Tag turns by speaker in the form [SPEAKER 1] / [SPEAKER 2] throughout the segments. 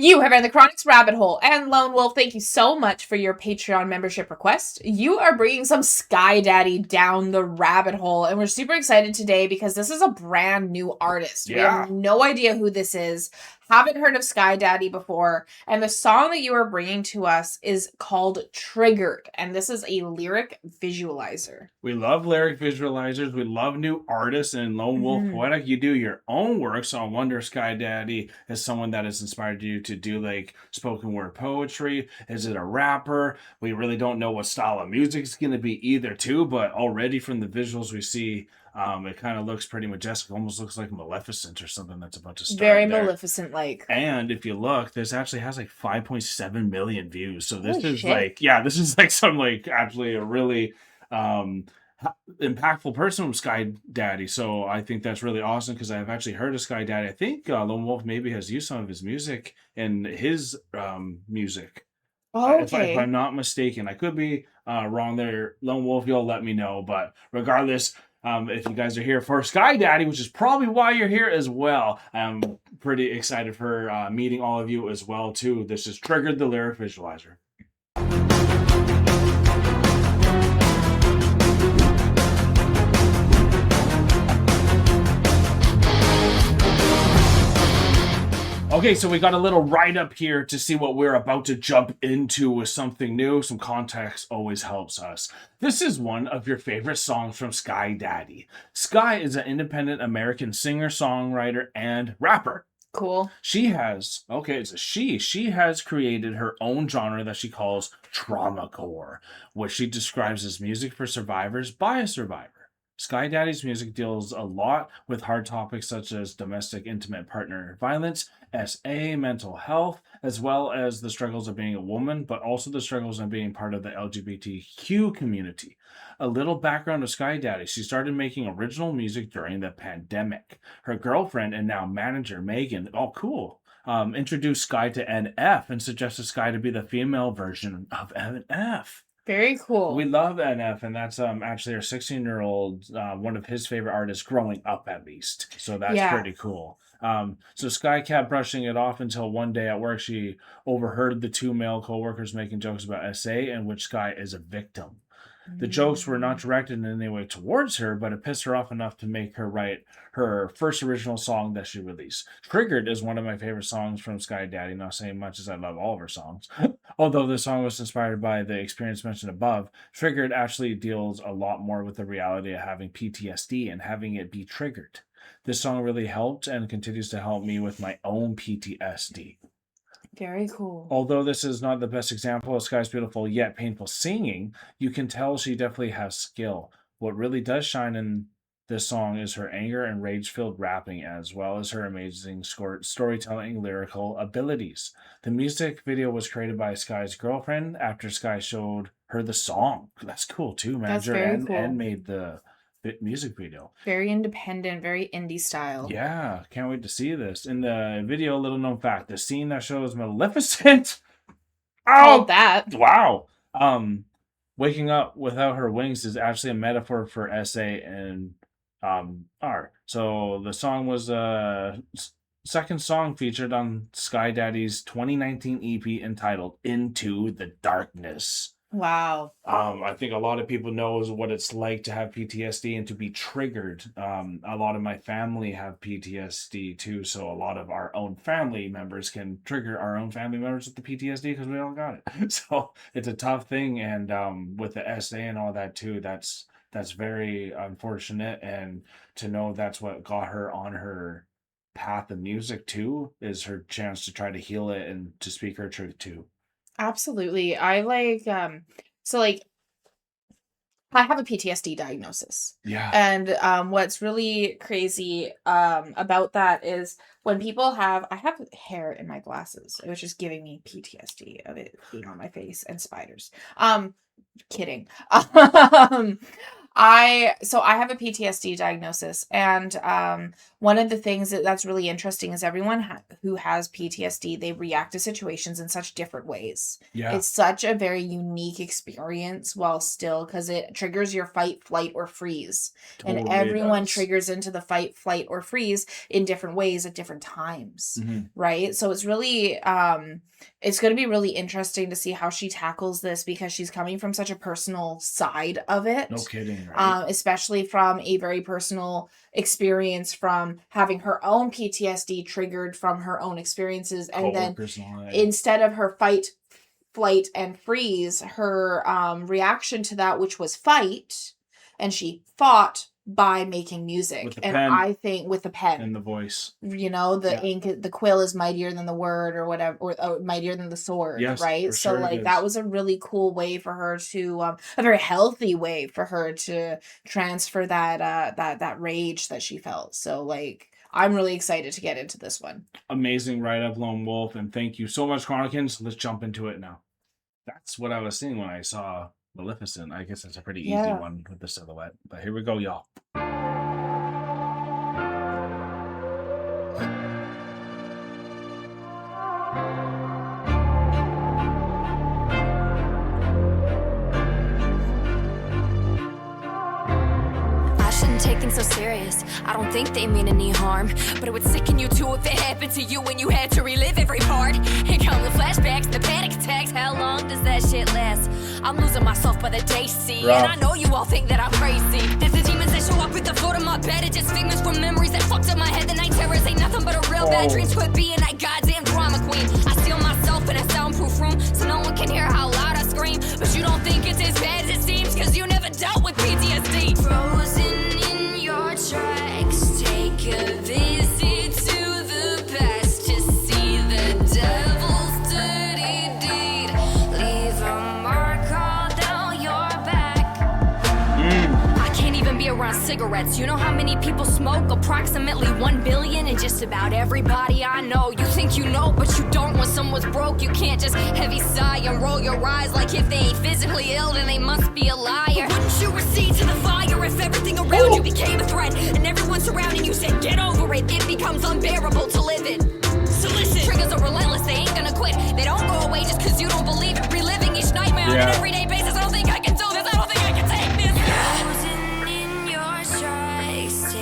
[SPEAKER 1] You have entered the Chronic's rabbit hole, and Lone Wolf, thank you so much for your Patreon membership request. You are bringing some SkyDxddy down the rabbit hole, and we're super excited today because this is a brand new artist. We
[SPEAKER 2] Yeah.
[SPEAKER 1] have no idea who this is, haven't heard of SkyDxddy before, and the song that you are bringing to us is called Triggered, and this is a lyric visualizer.
[SPEAKER 2] We love lyric visualizers. We love new artists. And Lone Wolf Poetic, you do your own work. So I wonder, SkyDxddy is someone that has inspired you to do like spoken word poetry. Is it a rapper? We really don't know what style of music it's going to be either, too. But already from the visuals we see, it kind of looks pretty majestic. Almost looks like Maleficent or something that's about to start.
[SPEAKER 1] Very
[SPEAKER 2] there.
[SPEAKER 1] Maleficent-like.
[SPEAKER 2] And if you look, this actually has like 5.7 million views. So this
[SPEAKER 1] Holy
[SPEAKER 2] is
[SPEAKER 1] shit.
[SPEAKER 2] like, yeah, this is like some like actually a really impactful person from SkyDxddy. So I think that's really awesome because I've actually heard of SkyDxddy. I think Lone Wolf maybe has used some of his music in his music. If
[SPEAKER 1] Okay.
[SPEAKER 2] I'm not mistaken, I could be wrong there. Lone Wolf, you'll let me know. But regardless, if you guys are here for SkyDxddy, which is probably why you're here as well, I'm pretty excited for meeting all of you as well too. This is Triggered, the lyric visualizer. Okay, so we got a little write-up here to see what we're about to jump into with something new. Some context always helps us. This is one of your favorite songs from SkyDxddy. Sky is an independent American singer, songwriter, and rapper.
[SPEAKER 1] Cool.
[SPEAKER 2] She has, it's a she has created her own genre that she calls Traumacore, which she describes as music for survivors by a survivor. SkyDxddy's music deals a lot with hard topics such as domestic intimate partner violence, SA, mental health, as well as the struggles of being a woman, but also the struggles of being part of the LGBTQ community. A little background of SkyDxddy: she started making original music during the pandemic. Her girlfriend and now manager, Megan, introduced Sky to NF and suggested Sky to be the female version of NF.
[SPEAKER 1] Very cool.
[SPEAKER 2] We love NF, and that's actually our 16-year-old, one of his favorite artists growing up, at least. So that's pretty cool. So Sky kept brushing it off until one day at work she overheard the two male coworkers making jokes about SA, in which Sky is a victim. The jokes were not directed in any way towards her, but it pissed her off enough to make her write her first original song that she released. Triggered is one of my favorite songs from SkyDxddy, not saying much as I love all of her songs. Although the song was inspired by the experience mentioned above, Triggered actually deals a lot more with the reality of having PTSD and having it be triggered. This song really helped and continues to help me with my own PTSD.
[SPEAKER 1] Very cool.
[SPEAKER 2] Although this is not the best example of Sky's beautiful yet painful singing, you can tell she definitely has skill. What really does shine in this song is her anger and rage-filled rapping, as well as her amazing storytelling lyrical abilities. The music video was created by Sky's girlfriend after Sky showed her the song. That's cool too, manager, and made the music video.
[SPEAKER 1] Very independent, very indie style.
[SPEAKER 2] Yeah, can't wait to see this. In the video, little known fact, the scene that shows Maleficent
[SPEAKER 1] that.
[SPEAKER 2] Wow. Waking up without her wings is actually a metaphor for SA and R. So the song was second song featured on SkyDxddy's 2019 EP entitled Into the Darkness.
[SPEAKER 1] Wow.
[SPEAKER 2] I think a lot of people knows what it's like to have PTSD and to be triggered. A lot of my family have PTSD too, so a lot of our own family members can trigger our own family members with the PTSD because we all got it. So it's a tough thing, and with the SA and all that too, that's very unfortunate. And to know that's what got her on her path of music too is her chance to try to heal it and to speak her truth too.
[SPEAKER 1] Absolutely. I like so like I have a PTSD diagnosis.
[SPEAKER 2] Yeah.
[SPEAKER 1] And what's really crazy about that is when people I have hair in my glasses, which is giving me PTSD of it being on my face and spiders. Kidding. I have a PTSD diagnosis, and one of the things that's really interesting is everyone who has PTSD, they react to situations in such different ways.
[SPEAKER 2] Yeah.
[SPEAKER 1] It's such a very unique experience, while still, because it triggers your fight, flight, or freeze.
[SPEAKER 2] Totally
[SPEAKER 1] And everyone
[SPEAKER 2] does.
[SPEAKER 1] triggers into the fight, flight, or freeze in different ways at different times, right? So it's really it's going to be really interesting to see how she tackles this, because she's coming from such a personal side of it.
[SPEAKER 2] No kidding, right?
[SPEAKER 1] Especially from a very personal experience from having her own PTSD triggered from her own experiences. And then instead of her fight, flight, and freeze, her reaction to that, which was fight, and she fought by making music. And I think with the pen
[SPEAKER 2] and the voice,
[SPEAKER 1] the ink, the quill is mightier than the word, or whatever, or mightier than the sword. Yes, right? So like that was a really cool way for her to a very healthy way for her to transfer that rage that she felt. So like I'm really excited to get into this one.
[SPEAKER 2] Amazing write-up, Lone Wolf, and thank you so much, Chronicans. Let's jump into it now. That's what I was seeing when I saw Maleficent. I guess that's a pretty easy one with the silhouette. But here we go, y'all.
[SPEAKER 3] Take things so serious. I don't think they mean any harm, but it would sicken you too if it happened to you and you had to relive every part. And count the flashbacks, the panic attacks. How long does that shit last? I'm losing myself by the day, see. And I know you all think that I'm crazy. There's the demons that show up at the foot of my bed. It's just figments from memories that fucked up my head. The night terrors ain't nothing but a real bad dream. Quit being that goddamn drama queen. I seal myself in a soundproof room so no one can hear how loud I scream. But you don't think it's as bad as it seems, cause you never dealt with PTSD. Frozen tracks, take a visit to the past to see the devil's dirty deed. Leave a mark all down your back. I can't even be around cigarettes. You know how many people smoke? Approximately 1 billion, and just about everybody I know. You think you know, but you don't. When someone's broke, you can't just heavy sigh and roll your eyes like if they ain't physically ill, then they must be a liar. But wouldn't you recede to the fire if everything around you became a threat, and everyone surrounding you said get over it? It becomes unbearable to live in. So listen, triggers are relentless, they ain't gonna quit. They don't go away just cause you don't believe it. Reliving each nightmare on an everyday basis. I don't think I can do this. I don't think I can take this. Frozen in your stripes,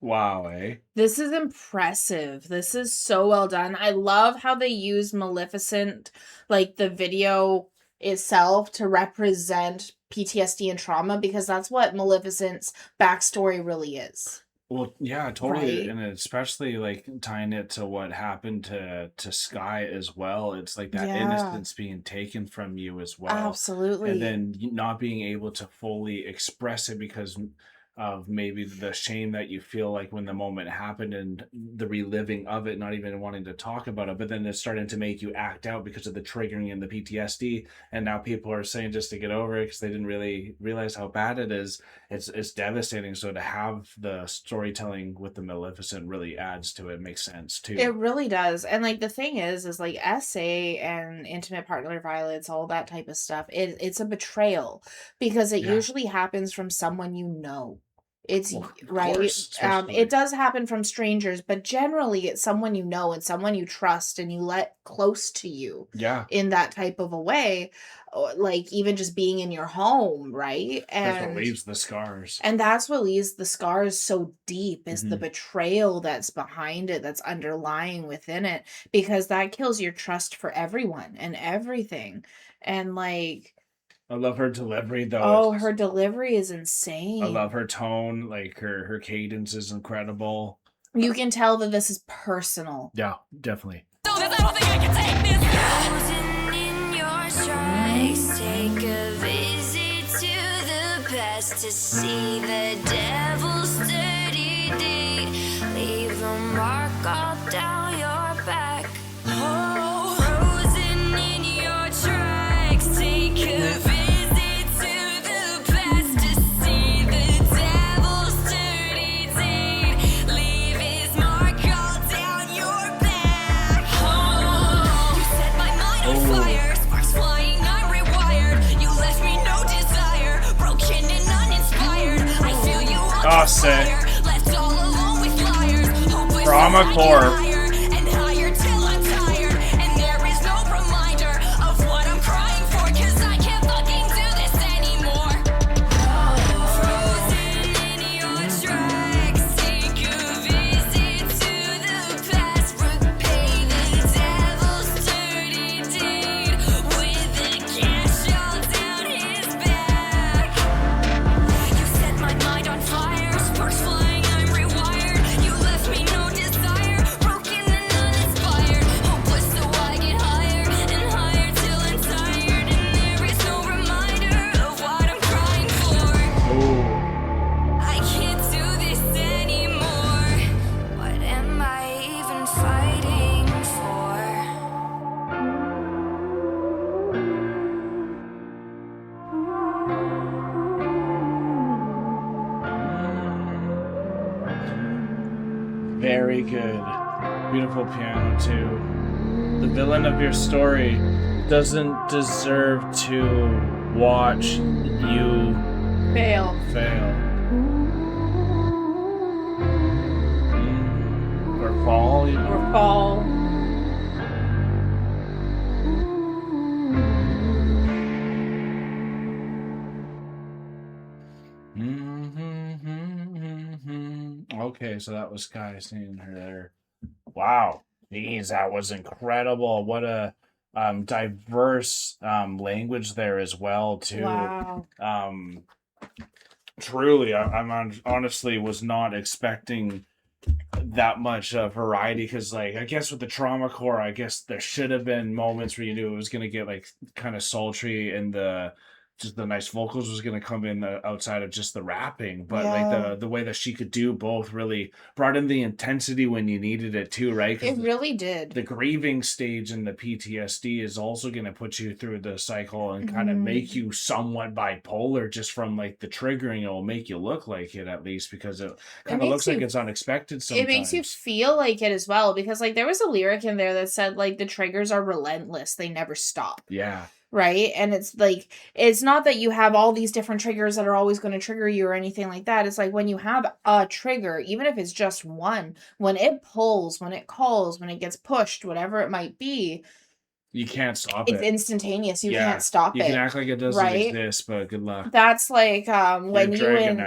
[SPEAKER 2] Wow, eh?
[SPEAKER 1] This is impressive. This is so well done. I love how they use Maleficent, like the video itself, to represent PTSD and trauma, because that's what Maleficent's backstory really is.
[SPEAKER 2] Well, yeah, totally. Right? And especially like tying it to what happened to Sky as well. It's like that innocence being taken from you as well.
[SPEAKER 1] Absolutely.
[SPEAKER 2] And then not being able to fully express it because of maybe the shame that you feel like when the moment happened, and the reliving of it, not even wanting to talk about it, but then it's starting to make you act out because of the triggering and the PTSD. And now people are saying just to get over it because they didn't really realize how bad it is. It's devastating. So to have the storytelling with the Maleficent really adds to it. Makes sense too.
[SPEAKER 1] It really does. And like the thing is like SA and intimate partner violence, all that type of stuff, it's a betrayal, because it usually happens from someone you know. It's right. It does happen from strangers, but generally it's someone you know and someone you trust and you let close to you.
[SPEAKER 2] Yeah.
[SPEAKER 1] In that type of a way, like even just being in your home, right? And
[SPEAKER 2] that's what leaves the scars.
[SPEAKER 1] And that's what leaves the scars so deep, is the betrayal that's behind it, that's underlying within it, because that kills your trust for everyone and everything. And like,
[SPEAKER 2] I love her delivery, though.
[SPEAKER 1] Oh, her delivery is insane.
[SPEAKER 2] I love her tone. Like, her cadence is incredible.
[SPEAKER 1] You can tell that this is personal.
[SPEAKER 2] Yeah, definitely.
[SPEAKER 3] I don't think I can take this. Frozen in your stripes, take a visit to the past to see the devil's dirty deed. Leave a mark all down your back. Oh, frozen in your tracks, take a visit. Fire, sparks flying, I'm rewired. You left me
[SPEAKER 2] Oh, sick. Traumacore. Very good. Beautiful piano, too. The villain of your story doesn't deserve to watch you
[SPEAKER 1] fail.
[SPEAKER 2] Or fall.
[SPEAKER 1] Or fall.
[SPEAKER 2] Okay, so that was Sky seeing her there. Wow. Jeez, that was incredible. What a diverse language there as well, too.
[SPEAKER 1] Wow.
[SPEAKER 2] Truly, I'm honestly was not expecting that much variety, because like I guess with the Traumacore, I guess there should have been moments where you knew it was gonna get like kind of sultry and the nice vocals was gonna come in outside of just the rapping, but like the way that she could do both really brought in the intensity when you needed it too, right?
[SPEAKER 1] It really did.
[SPEAKER 2] The grieving stage and the PTSD is also gonna put you through the cycle and kind of make you somewhat bipolar just from like the triggering. It will make you look like it, at least, because it kind of looks like it's unexpected sometimes.
[SPEAKER 1] It makes you feel like it as well, because like there was a lyric in there that said like the triggers are relentless, they never stop.
[SPEAKER 2] Yeah.
[SPEAKER 1] Right? And it's like, it's not that you have all these different triggers that are always going to trigger you or anything like that. It's like when you have a trigger, even if it's just one, when it pulls, when it calls, when it gets pushed, whatever it might be,
[SPEAKER 2] you can't stop it.
[SPEAKER 1] It's instantaneous. You can't stop it.
[SPEAKER 2] You can act like it doesn't exist, but good luck.
[SPEAKER 1] That's like when you and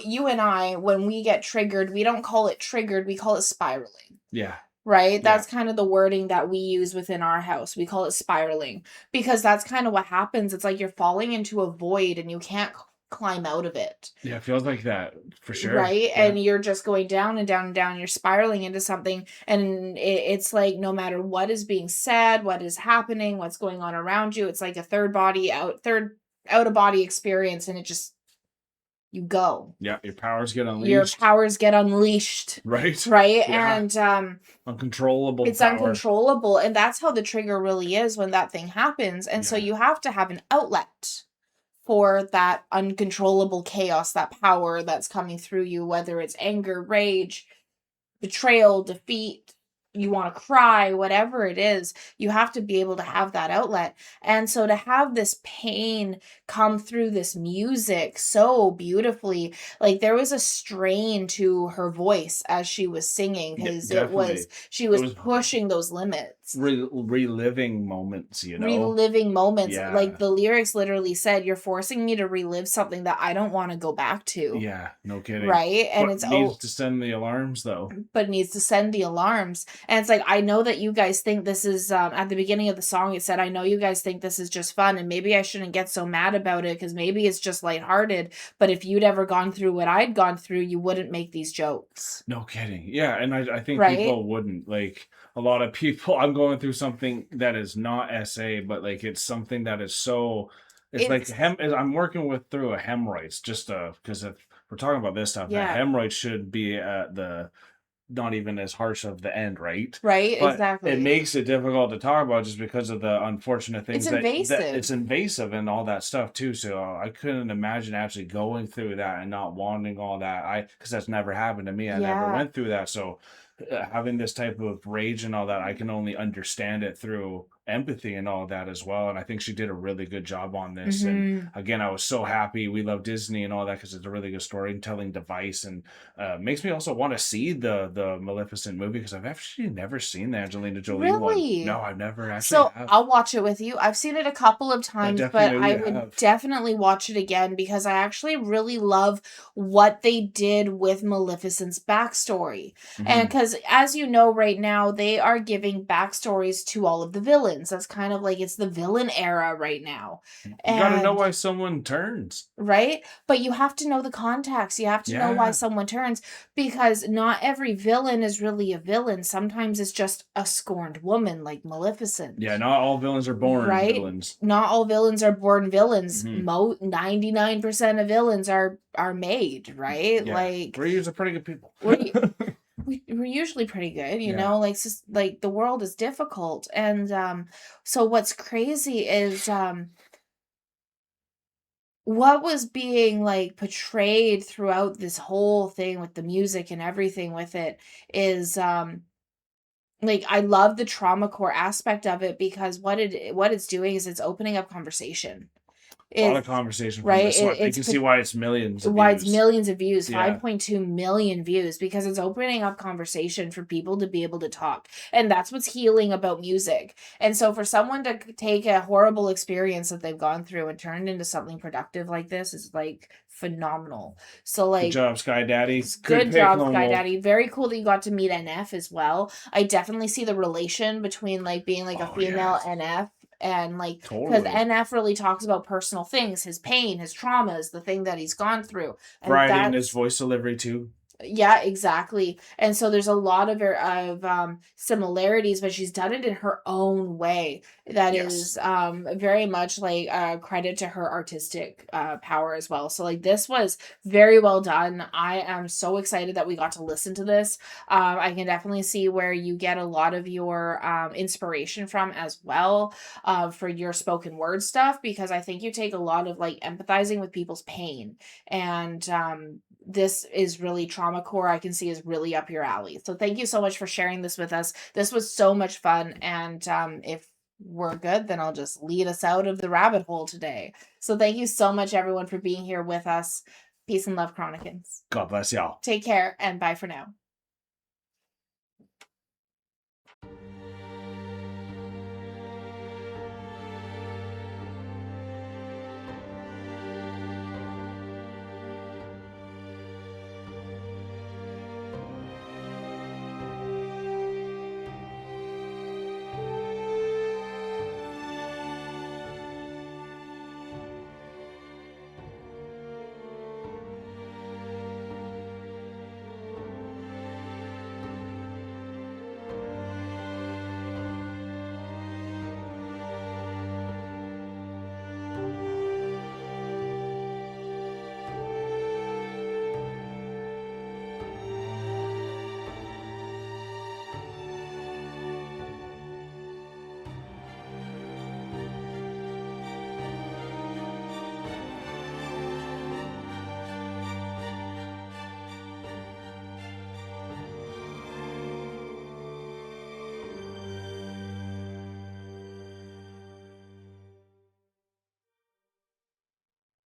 [SPEAKER 1] you and I, when we get triggered, we don't call it triggered, we call it spiraling.
[SPEAKER 2] Yeah.
[SPEAKER 1] Right? That's kind of the wording that we use within our house. We call it spiraling, because that's kind of what happens. It's like you're falling into a void and you can't climb out of it.
[SPEAKER 2] Yeah, it feels like that for sure.
[SPEAKER 1] Right?
[SPEAKER 2] Yeah.
[SPEAKER 1] And you're just going down and down and down. You're spiraling into something. And it's like no matter what is being said, what is happening, what's going on around you, it's like a third of body experience, and it just, you go.
[SPEAKER 2] Yeah, your powers get unleashed. Right?
[SPEAKER 1] Right?
[SPEAKER 2] Yeah.
[SPEAKER 1] And
[SPEAKER 2] uncontrollable
[SPEAKER 1] it's
[SPEAKER 2] power.
[SPEAKER 1] Uncontrollable, and that's how the trigger really is when that thing happens. And so you have to have an outlet for that uncontrollable chaos, that power that's coming through you, whether it's anger, rage, betrayal, defeat, you want to cry, whatever it is, you have to be able to have that outlet. And so to have this pain come through this music so beautifully, like there was a strain to her voice as she was singing, because she was pushing those limits.
[SPEAKER 2] Reliving moments,
[SPEAKER 1] Reliving moments. Yeah. Like the lyrics literally said, you're forcing me to relive something that I don't want to go back to.
[SPEAKER 2] Yeah, no kidding.
[SPEAKER 1] Right? And
[SPEAKER 2] it needs to send the alarms, though.
[SPEAKER 1] But it needs to send the alarms. And it's like, I know that you guys think this is, at the beginning of the song, it said, I know you guys think this is just fun, and maybe I shouldn't get so mad about it, because maybe it's just lighthearted. But if you'd ever gone through what I'd gone through, you wouldn't make these jokes.
[SPEAKER 2] No kidding. Yeah, and I think people wouldn't. Like, a lot of people, I'm going through something that is not SA, but like it's something that is so, it's like I'm working through a hemorrhoids, just because if we're talking about this stuff, the hemorrhoid should be at the not even as harsh of the end, right?
[SPEAKER 1] Right,
[SPEAKER 2] but
[SPEAKER 1] exactly.
[SPEAKER 2] It makes it difficult to talk about just because of the unfortunate things.
[SPEAKER 1] It's invasive.
[SPEAKER 2] It's invasive and all that stuff too. So I couldn't imagine actually going through that and not wanting all that. Because that's never happened to me. I never went through that. So having this type of rage and all that, I can only understand it through empathy and all that as well. And I think she did a really good job on this.
[SPEAKER 1] Mm-hmm.
[SPEAKER 2] And again, I was so happy. We love Disney and all that because it's a really good storytelling device, and makes me also want to see the Maleficent movie because I've actually never seen the Angelina Jolie one.
[SPEAKER 1] Really?
[SPEAKER 2] No, I've never actually.
[SPEAKER 1] So I'll watch it with you. I've seen it a couple of times, but I would definitely watch it again because I actually really love what they did with Maleficent's backstory. And because, as you know, right now, they are giving backstories to all of the villains. That's kind of like it's the villain era right now.
[SPEAKER 2] You gotta know why someone turns.
[SPEAKER 1] Right? But you have to know the context. You have to know why someone turns, because not every villain is really a villain. Sometimes it's just a scorned woman like Maleficent.
[SPEAKER 2] Yeah, not all villains are born villains.
[SPEAKER 1] Not all villains are born villains. 99% of villains are made, right?
[SPEAKER 2] Yeah.
[SPEAKER 1] Like
[SPEAKER 2] we're usually pretty good people.
[SPEAKER 1] We're usually pretty good, you know, like just like the world is difficult. And so what's crazy is what was being like portrayed throughout this whole thing with the music and everything with it is like I love the Traumacore aspect of it, because what it's doing is it's opening up conversation.
[SPEAKER 2] A lot of conversation from this one. You can see why it's millions of
[SPEAKER 1] views.
[SPEAKER 2] It's
[SPEAKER 1] millions of views, 5.2 million views, because it's opening up conversation for people to be able to talk. And that's what's healing about music. And so for someone to take a horrible experience that they've gone through and turn into something productive like this is like phenomenal. So like,
[SPEAKER 2] good job, SkyDxddy.
[SPEAKER 1] Good job, SkyDxddy. Very cool that you got to meet NF as well. I definitely see the relation between like being like a female NF. And like, because NF really talks about personal things, his pain, his traumas, the thing that he's gone through.
[SPEAKER 2] And variety in his voice delivery too.
[SPEAKER 1] Yeah, exactly. And so there's a lot of similarities, but she's done it in her own way. That is very much like credit to her artistic power as well. So like this was very well done. I am so excited that we got to listen to this. I can definitely see where you get a lot of your inspiration from as well for your spoken word stuff, because I think you take a lot of like empathizing with people's pain, and this is really Traumacore, I can see is really up your alley. So thank you so much for sharing this with us. This was so much fun. And if we're good, then I'll just lead us out of the rabbit hole today. So thank you so much, everyone, for being here with us. Peace and love, Chronicans.
[SPEAKER 2] God bless y'all.
[SPEAKER 1] Take care and bye for now.